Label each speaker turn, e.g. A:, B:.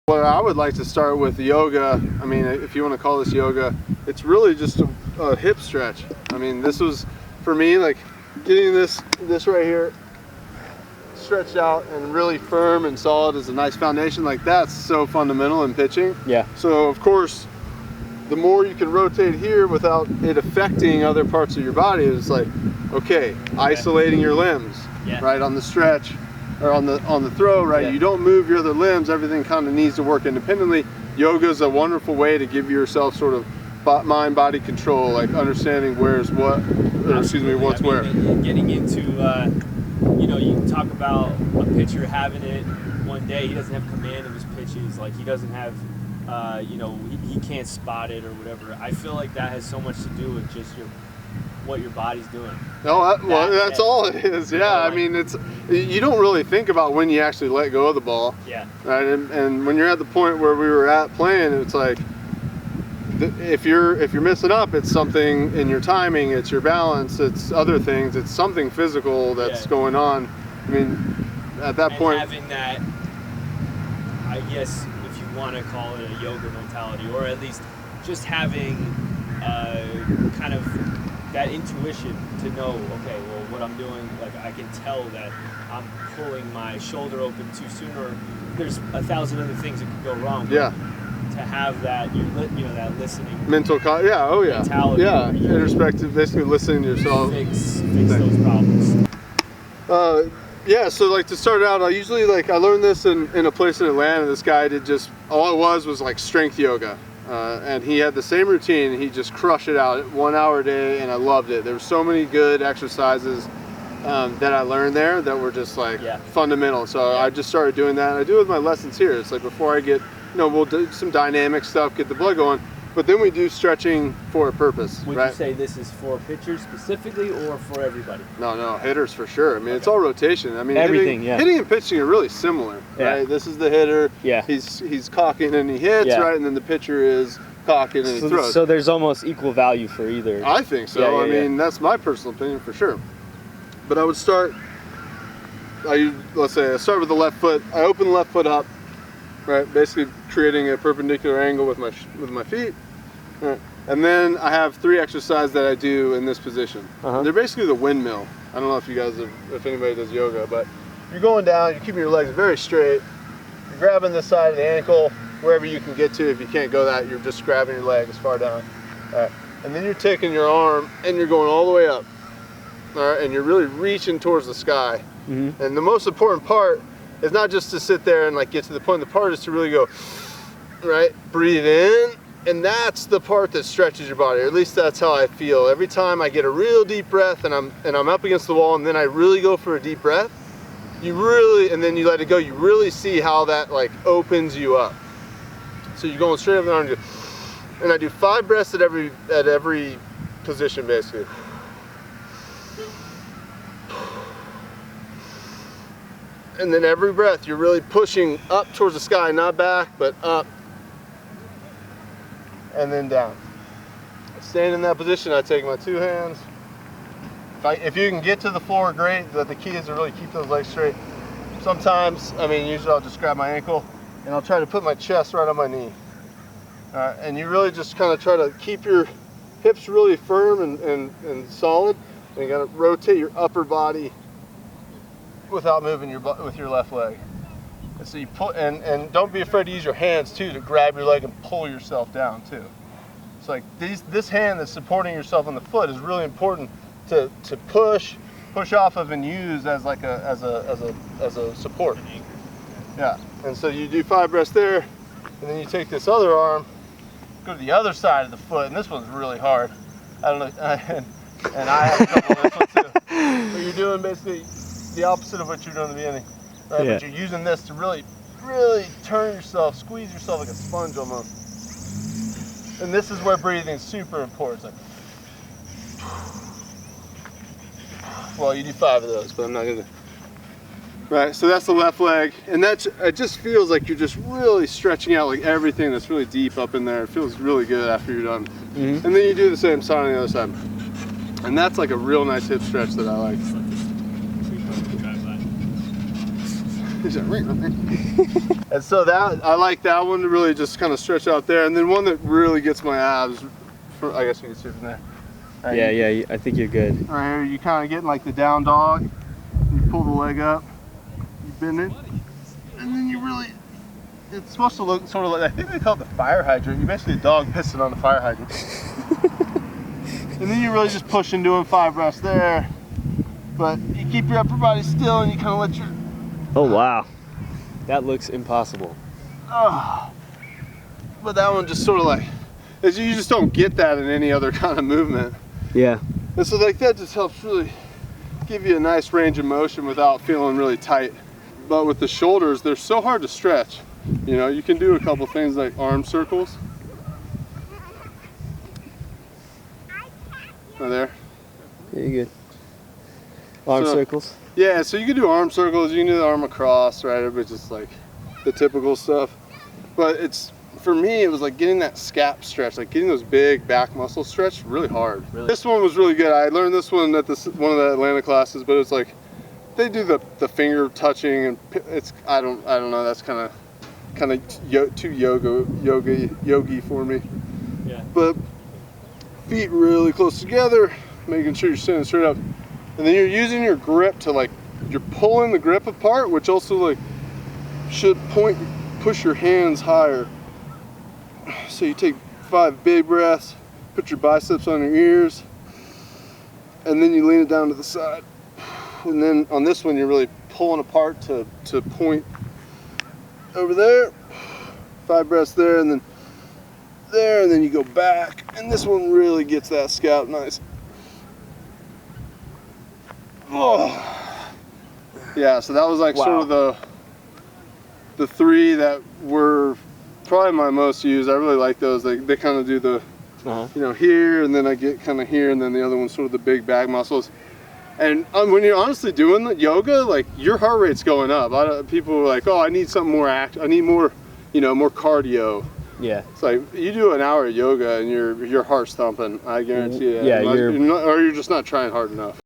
A: What I would like to start with yoga, I mean, if you want to call this yoga, it's really just a hip stretch. I mean, this was, for me, like getting this right here stretched out and really firm and solid is a nice foundation. Like, that's so fundamental in pitching.
B: Yeah.
A: So, of course, the more you can rotate here without it affecting other parts of your body, it's like, okay, isolating your limbs, right, on the stretch. Or on the throw, right? Yeah. You don't move your other limbs. Everything kind of needs to work independently. Yoga is a wonderful way to give yourself sort of mind-body control, like understanding where's what, or excuse me, what's where.
C: Getting into, you know, you talk about a pitcher having it one day, he doesn't have command of his pitches, like he doesn't have, you know, he can't spot it or whatever. I feel like that has so much to do with just what your body's doing.
A: No, well, that's all it is. Yeah, I mean, it's, you don't really think about when you actually let go of the ball.
C: Yeah.
A: Right, and when you're at the point where we were at playing, it's like, if you're messing up, it's something in your timing, it's your balance, it's other things, it's something physical that's going on. I mean, at that point,
C: having that, I guess, if you want to call it a yoga mentality, or at least just having kind of that intuition to know, okay, well, what I'm doing, like I can tell that I'm pulling my shoulder open too soon, or there's 1,000 other things that could go wrong.
A: Yeah.
C: To have that, you know, that listening.
A: Mental, mentality. Yeah, introspective, basically listening to yourself.
C: Fix those problems.
A: Yeah, so like to start out, I usually I learned this in a place in Atlanta. This guy did just, all it was like strength yoga. And he had the same routine, and he just crushed it out 1 hour a day, and I loved it. There were so many good exercises that I learned there that were just like fundamental. So I just started doing that, and I do it with my lessons here. It's like before I get, you know, we'll do some dynamic stuff, get the blood going, but then we do stretching for a purpose.
C: Would you say this is for pitchers specifically, or for everybody?
A: No, hitters for sure. I mean, it's all rotation. I mean,
B: everything,
A: hitting and pitching are really similar, right? This is the hitter.
B: Yeah.
A: He's cocking and he hits, right? And then the pitcher is cocking and he throws.
B: So there's almost equal value for either.
A: I think so. I mean, that's my personal opinion for sure. But I would start. Let's say I start with the left foot. I open the left foot up, right? Basically creating a perpendicular angle with my feet. Right. And then I have 3 exercises that I do in this position. They're basically the windmill. I don't know if you guys if anybody does yoga, but you're going down, you're keeping your legs very straight. You're grabbing this side of the ankle, wherever you can get to. If you can't go that, you're just grabbing your leg as far down. All right. And then you're taking your arm and you're going all the way up. All right. And you're really reaching towards the sky. And the most important part is not just to sit there and like get to the point. The part is to really go, right? Breathe in. And that's the part that stretches your body, or at least that's how I feel. Every time I get a real deep breath and I'm up against the wall, and then I really go for a deep breath, and then you let it go, you really see how that like opens you up. So you're going straight up the arm, and I do 5 breaths at every position basically. And then every breath, you're really pushing up towards the sky, not back, but up. And then down. Staying in that position, I take my 2 hands. If you can get to the floor, great. The key is to really keep those legs straight. Sometimes, I mean, usually I'll just grab my ankle and I'll try to put my chest right on my knee. And you really just kind of try to keep your hips really firm and solid. And you got to rotate your upper body without moving with your left leg. And so you pull, and don't be afraid to use your hands too to grab your leg and pull yourself down too. It's like this hand that's supporting yourself on the foot is really important to push off of and use as like as a support. Yeah. And so you do 5 breaths there, and then you take this other arm, go to the other side of the foot, and this one's really hard. I don't know, and I have trouble with this one too. But you're doing basically the opposite of what you're doing at the beginning. Right, but you're using this to really, really turn yourself, squeeze yourself like a sponge almost. And this is where breathing is super important. It's like, well, you do 5 of those, but I'm not gonna. Right, so that's the left leg, and it just feels like you're just really stretching out like everything that's really deep up in there. It feels really good after you're done. And then you do the same side on the other side. And that's like a real nice hip stretch that I like. And so that, I like that one to really just kind of stretch out there. And then one that really gets my abs, I guess you can see from there. Right,
B: Yeah, I think you're good.
A: Right here, you kind of get in like the down dog. You pull the leg up, you bend it, and then you really, it's supposed to look sort of like, I think they call it the fire hydrant. You're basically a dog pissing on the fire hydrant. And then you really just push and doing 5 breaths there. But you keep your upper body still and you kind of let your...
B: Oh, wow. That looks impossible.
A: But that one just sort of like, you just don't get that in any other kind of movement.
B: Yeah.
A: And so like that just helps really give you a nice range of motion without feeling really tight. But with the shoulders, they're so hard to stretch. You know, you can do a couple things like arm circles. Right there.
B: Yeah, you're good. Arm circles?
A: Yeah, so you can do arm circles, you can do the arm across, right? But just like the typical stuff. But it's, for me, it was like getting that scap stretch, like getting those big back muscles stretched, really hard. Really? This one was really good. I learned this one at one of the Atlanta classes, but it's like, they do the finger touching, and it's, I don't know, that's kind of too yogi for me.
C: Yeah.
A: But feet really close together, making sure you're sitting straight up. And then you're using your grip to like, you're pulling the grip apart, which also like should push your hands higher. So you take 5 big breaths, put your biceps on your ears, and then you lean it down to the side. And then on this one, you're really pulling apart to point over there. 5 breaths there, and then there, and then you go back. And this one really gets that scalp nice. Oh. Yeah, so that was like sort of the 3 that were probably my most used. I really like those. They kind of do the, you know, here, and then I get kind of here, and then the other one's sort of the big back muscles. And when you're honestly doing the yoga, like your heart rate's going up. People are like, oh, I need something more I need more, you know, more cardio.
B: Yeah.
A: It's like you do an hour of yoga and your heart's thumping. I guarantee you.
B: Yeah,
A: or you're just not trying hard enough.